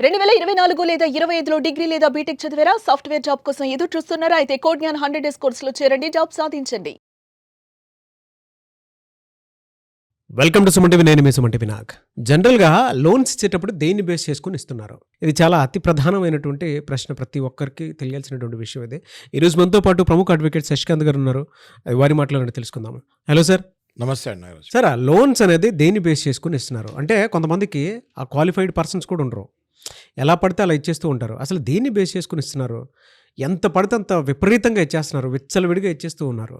2024 లేదా 25లో డిగ్రీ లేదా బీటెక్ చదివారా? సాఫ్ట్‌వేర్ జాబ్ కోసం ఎదురు చూస్తున్నారా? అయితే కోడ్ జ్ఞాన్ 100 డేస్ కోర్సులో చేరండి. జాబ్ సాధించండి. Welcome to Suman TV. నేను మీ సుమన్ టీవీ నాగ్. జనరల్గా లోన్స్ ఇచ్చేటప్పుడు దేన్ని బేస్ చేసుకుని ఇస్తున్నారు? ఇది చాలా అతి ప్రధానమైనటువంటి ప్రశ్న, ప్రతి ఒక్కరికి తెలియాల్సినటువంటి విషయం ఇది. ఈరోజు మనతో పాటు ప్రముఖ అడ్వకేట్ శశికాంత్ గారు ఉన్నారు. వారి మాటలను తెలుసుకుందాము. Hello sir. నమస్తే అండి. సార్, ఆ లోన్స్ అనేది దేన్ని బేస్ చేసుకుని ఇస్తున్నారు? అంటే కొంతమందికి ఆ క్వాలిఫైడ్ పర్సన్స్ కూడా ఉండరు, ఎలా పడితే అలా ఇచ్చేస్తూ ఉంటారు. అసలు దేన్ని బేస్ చేసుకుని ఇస్తున్నారు? ఎంత పడితే అంత విపరీతంగా ఇచ్చేస్తున్నారు, విచ్చలవిడిగా ఇచ్చేస్తూ ఉన్నారు,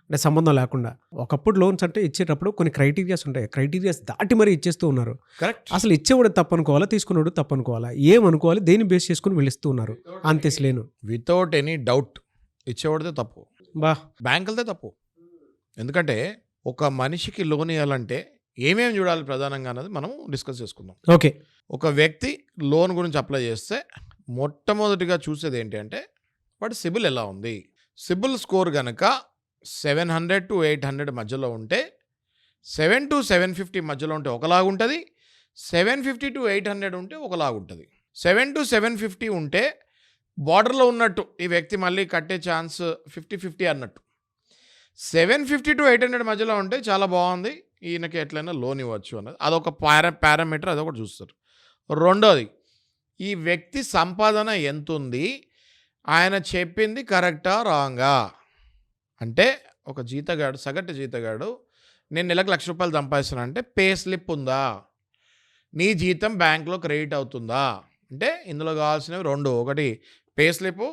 అంటే సంబంధం లేకుండా. ఒకప్పుడు లోన్స్ అంటే ఇచ్చేటప్పుడు కొన్ని క్రైటీరియాస్ ఉంటాయి, క్రైటీరియాస్ దాటి మరీ ఇచ్చేస్తూ ఉన్నారు. కరెక్ట్. అసలు ఇచ్చేవాడు తప్పనుకోవాలా, తీసుకున్నాడు తప్పనుకోవాలా, ఏమనుకోవాలి, దేన్ని బేస్ చేసుకుని వెళ్ళిస్తూ ఉన్నారు? అంతేసలేను వితౌట్ ఎనీ డౌట్ ఇచ్చేవాడితే తప్పు, బ్యాంకులదే తప్పు. ఎందుకంటే ఒక మనిషికి లోన్ ఇవ్వాలంటే ఏమేమి చూడాలి ప్రధానంగా అన్నది మనం డిస్కస్ చేసుకుందాం. ఓకే. ఒక వ్యక్తి లోన్ గురించి అప్లై చేస్తే మొట్టమొదటిగా చూసేది ఏంటి అంటే వాడి సిబిల్ ఎలా ఉంది. సిబిల్ స్కోర్ కనుక 700 to 800 మధ్యలో ఉంటే, 7 to 750 మధ్యలో ఉంటే ఒకలాగుంటుంది, 750 to 800 ఉంటే ఒకలాగుంటుంది. 7 to 750 ఉంటే బార్డర్లో ఉన్నట్టు, ఈ వ్యక్తి మళ్ళీ కట్టే ఛాన్స్ 50-50 అన్నట్టు. 750 to 800 మధ్యలో ఉంటే చాలా బాగుంది, ఈయనకి ఎట్లయినా లోన్ ఇవ్వచ్చు అన్నది అదొక పారామీటర్, అదొకటి చూస్తారు. రెండోది, ఈ వ్యక్తి సంపాదన ఎంత ఉంది, ఆయన చెప్పింది కరెక్టా రాంగా. అంటే ఒక జీతగాడు, సగటు జీతగాడు, నేను నెలకు ₹1,00,000 సంపాదిస్తున్నా అంటే పే స్లిప్ ఉందా, నీ జీతం బ్యాంక్లో క్రెడిట్ అవుతుందా అంటే ఇందులో కావాల్సినవి రెండు, ఒకటి పే స్లిప్,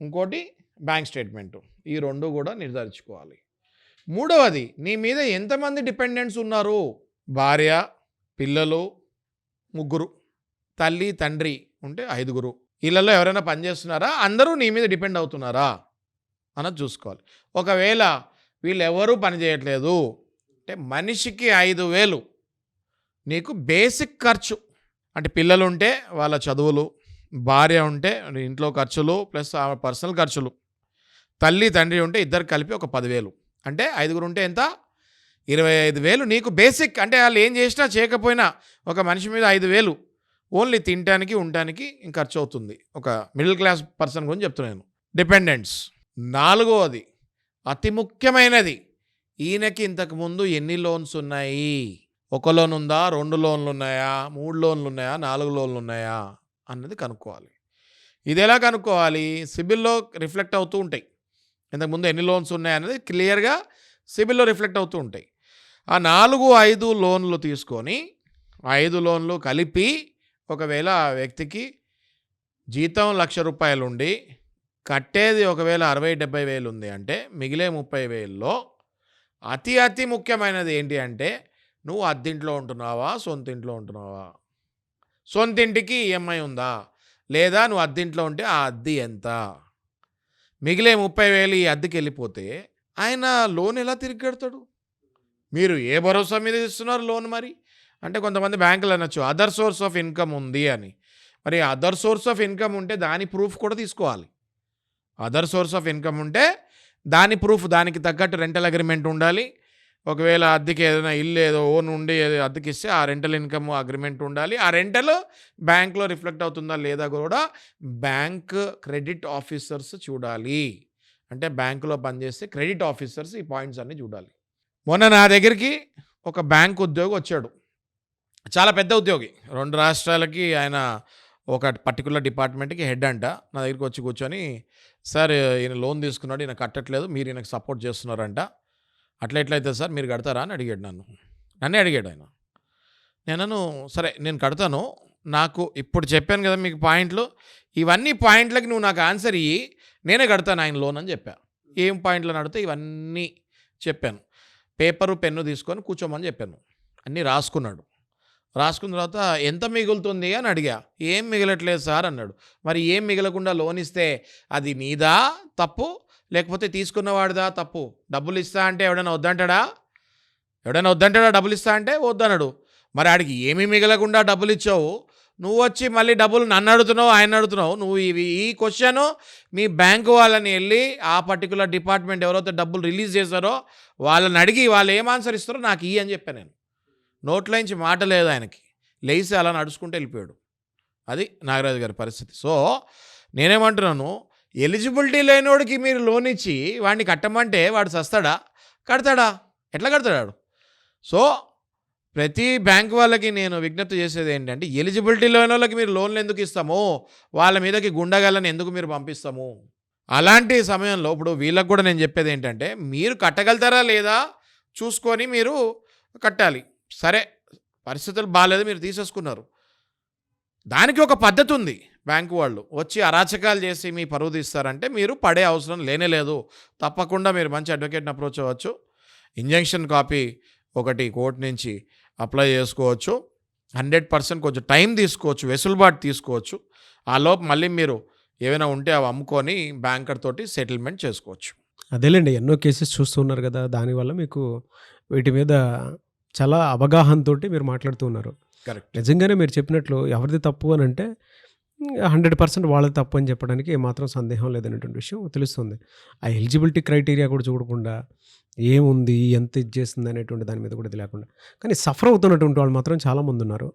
ఇంకోటి బ్యాంక్ స్టేట్మెంటు. ఈ రెండు కూడా నిర్ధారించుకోవాలి. మూడవది, నీ మీద ఎంతమంది డిపెండెంట్స్ ఉన్నారు, భార్య, పిల్లలు 3, తల్లి తండ్రి ఉంటే 5, వీళ్ళల్లో ఎవరైనా పనిచేస్తున్నారా, అందరూ నీ మీద డిపెండ్ అవుతున్నారా అన్నది చూసుకోవాలి. ఒకవేళ వీళ్ళెవరూ పని చేయట్లేదు అంటే మనిషికి 5,000 నీకు బేసిక్ ఖర్చు, అంటే పిల్లలు ఉంటే వాళ్ళ చదువులు, భార్య ఉంటే ఇంట్లో ఖర్చులు ప్లస్ పర్సనల్ ఖర్చులు, తల్లి తండ్రి ఉంటే ఇద్దరు కలిపి ఒక 10,000, అంటే 5 ఉంటే ఎంత, 25,000 నీకు బేసిక్. అంటే వాళ్ళు ఏం చేసినా చేయకపోయినా ఒక మనిషి మీద 5,000 ఓన్లీ తినడానికి ఉండటానికి ఖర్చు అవుతుంది. ఒక మిడిల్ క్లాస్ పర్సన్ గురించి చెప్తున్నాను. డిపెండెంట్స్. నాలుగవది, అతి ముఖ్యమైనది, ఈయనకి ఇంతకుముందు ఎన్ని లోన్స్ ఉన్నాయి, 1 లోన్ ఉందా, 2 లోన్లు ఉన్నాయా, 3 లోన్లు ఉన్నాయా, 4 లోన్లు ఉన్నాయా అన్నది కనుక్కోవాలి. ఇది ఎలా కనుక్కోవాలి, సిబిల్లో రిఫ్లెక్ట్ అవుతూ ఉంటాయి. ఇంతకుముందు ఎన్ని లోన్స్ ఉన్నాయన్నది క్లియర్గా సిబిల్లో రిఫ్లెక్ట్ అవుతూ ఉంటాయి. ఆ 4-5 లోన్లు తీసుకొని 5 లోన్లు కలిపి, ఒకవేళ ఆ వ్యక్తికి జీతం ₹1,00,000 ఉండి కట్టేది ఒకవేళ 60-70 వేలు ఉంది అంటే మిగిలే 30,000లో అతి ముఖ్యమైనది ఏంటి అంటే, నువ్వు అద్దెంట్లో ఉంటున్నావా, సొంతింట్లో ఉంటున్నావా, సొంతింటికి ఈఎంఐ ఉందా, లేదా నువ్వు అద్దెంట్లో ఉంటే ఆ అద్దె ఎంత, మిగిలే 30,000 ఈ అద్దెకి వెళ్ళిపోతే ఆయన లోన్ ఎలా తిరిగి కడతాడు? మీరు ఏ భరోసా మీద ఇస్తున్నారు లోన్? మరి అంటే కొంతమంది బ్యాంకులు అనొచ్చు అదర్ సోర్స్ ఆఫ్ ఇన్కమ్ ఉంది అని. మరి అదర్ సోర్స్ ఆఫ్ ఇన్కమ్ ఉంటే దాని ప్రూఫ్ కూడా తీసుకోవాలి. అదర్ సోర్స్ ఆఫ్ ఇన్కమ్ ఉంటే దాని ప్రూఫ్, దానికి తగ్గట్టు రెంటల్ అగ్రిమెంట్ ఉండాలి. ఒకవేళ అద్దెకి ఏదైనా ఇల్లు ఏదో ఓన్ ఉండి అద్దెకి ఇస్తే ఆ రెంటల్ ఇన్కమ్ అగ్రిమెంట్ ఉండాలి. ఆ రెంటల్ బ్యాంక్లో రిఫ్లెక్ట్ అవుతుందా లేదా కూడా బ్యాంక్ క్రెడిట్ ఆఫీసర్స్ చూడాలి. అంటే బ్యాంకులో పనిచేస్తే క్రెడిట్ ఆఫీసర్స్ ఈ పాయింట్స్ అన్నీ చూడాలి. మొన్న నా దగ్గరికి ఒక బ్యాంక్ ఉద్యోగి వచ్చాడు, చాలా పెద్ద ఉద్యోగి, 2 రాష్ట్రాలకి ఆయన ఒక పర్టికులర్ డిపార్ట్మెంట్కి హెడ్ అంట. నా దగ్గరికి వచ్చి కూర్చొని, సార్ ఈయన లోన్ తీసుకున్నాడు, ఈయన కట్టట్లేదు, మీరు ఈయనకు సపోర్ట్ చేస్తున్నారంట, అట్లా ఎట్లయితే సార్ మీరు కడతారా అని అడిగాడు. నన్నే అడిగాడు ఆయన. నేను సరే నేను కడతాను, నాకు ఇప్పుడు చెప్పాను కదా మీకు పాయింట్లు, ఇవన్నీ పాయింట్లకి నువ్వు నాకు ఆన్సర్ ఇయ్యి, నేనే కడతాను ఆయన లోన్ అని చెప్పా. ఏం పాయింట్లు అని అడిగితే ఇవన్నీ చెప్పాను. పేపరు పెన్ను తీసుకొని కూర్చోమని చెప్పాను. అన్నీ రాసుకున్నాడు. రాసుకున్న తర్వాత ఎంత మిగులుతుంది అని అడిగా. ఏం మిగలట్లేదు సార్ అన్నాడు. మరి ఏం మిగలకుండా లోన్ ఇస్తే అది నీదా తప్పు, లేకపోతే తీసుకున్నవాడిదా తప్పు? డబ్బులు ఇస్తా అంటే ఎవడైనా వద్దంటాడా? డబ్బులు ఇస్తా అంటే వద్దన్నాడు. మరి ఆడికి ఏమీ మిగలకుండా డబ్బులు ఇచ్చావు, నువ్వు వచ్చి మళ్ళీ డబ్బులు నన్ను అడుగుతున్నావు, ఆయన అడుగుతున్నావు. నువ్వు ఈ క్వశ్చను మీ బ్యాంకు వాళ్ళని వెళ్ళి ఆ పర్టికులర్ డిపార్ట్మెంట్ ఎవరైతే డబ్బులు రిలీజ్ చేశారో వాళ్ళని అడిగి వాళ్ళు ఏం ఆన్సర్ ఇస్తారో నాకు అని చెప్పాను నేను. నోట్లోంచి మాట లేదు ఆయనకి, లేచి అలా నడుచుకుంటూ వెళ్ళిపోయాడు. అది నాగరాజు గారి పరిస్థితి. సో నేనేమంటున్నాను, ఎలిజిబిలిటీ లేనివాడికి మీరు లోన్ ఇచ్చి వాడిని కట్టమంటే వాడు సస్తాడా? కడతాడా? ఎట్లా కడతాడు? సో ప్రతి బ్యాంక్ వాళ్ళకి నేను విజ్ఞప్తి చేసేది ఏంటంటే, ఎలిజిబిలిటీ లేని వాళ్ళకి మీరు లోన్లు ఎందుకు ఇస్తాము, వాళ్ళ మీదకి గుండగాలని ఎందుకు మీరు పంపిస్తాము? అలాంటి సమయంలో ఇప్పుడు వీళ్ళకి కూడా నేను చెప్పేది ఏంటంటే, మీరు కట్టగలుగుతారా లేదా చూసుకొని మీరు కట్టాలి. సరే పరిస్థితులు బాగాలేదు, మీరు తీసేసుకున్నారు, దానికి ఒక పద్ధతి ఉంది. బ్యాంకు వాళ్ళు వచ్చి అరాచకాలు చేసి మీ పరువు తీస్తారంటే మీరు పడే అవసరం లేనే లేదు. తప్పకుండా మీరు మంచి అడ్వకేట్ని అప్రోచ్ అవ్వచ్చు. ఇంజంక్షన్ కాపీ ఒకటి కోర్టు నుంచి అప్లై చేసుకోవచ్చు. 100% కొంచెం టైం తీసుకోవచ్చు, వెసులుబాటు తీసుకోవచ్చు. ఆ లోపు మళ్ళీ మీరు ఏమైనా ఉంటే అవి అమ్ముకొని బ్యాంకర్ తోటి సెటిల్మెంట్ చేసుకోవచ్చు. అదేలేండి, ఎన్నో కేసెస్ చూస్తూ ఉన్నారు కదా, దానివల్ల మీకు వీటి మీద చాలా అవగాహనతోటి మీరు మాట్లాడుతూ ఉన్నారు. కరెక్ట్. నిజంగానే మీరు చెప్పినట్లు ఎవరిది తప్పు అని అంటే 100% వాళ్ళది తప్పు అని చెప్పడానికి ఏమాత్రం సందేహం లేదనేటువంటి విషయం తెలుస్తుంది. ఆ ఎలిజిబిలిటీ క్రైటీరియా కూడా చూడకుండా ఏముంది, ఎంత ఇది చేస్తుంది అనేటువంటి దాని మీద కూడా ఇది లేకుండా, కానీ సఫర్ అవుతున్నటువంటి వాళ్ళు మాత్రం చాలామంది ఉన్నారు.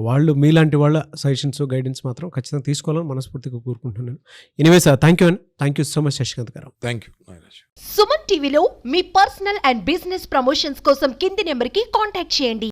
వాళ్ళు మీలాంటి వాళ్ళ సజెషన్స్, గైడెన్స్ మాత్రం ఖచ్చితంగా తీసుకోవాలని మనస్ఫూర్తిగా కోరుకుంటున్నాను. Anyways thank you so much Shashikanth గారు. Thank you Nagaraj. సుమన్ టీవీలో మీ పర్సనల్ అండ్ బిజినెస్ ప్రమోషన్స్ కోసం కింది నెంబర్కి కాంటాక్ట్ చేయండి.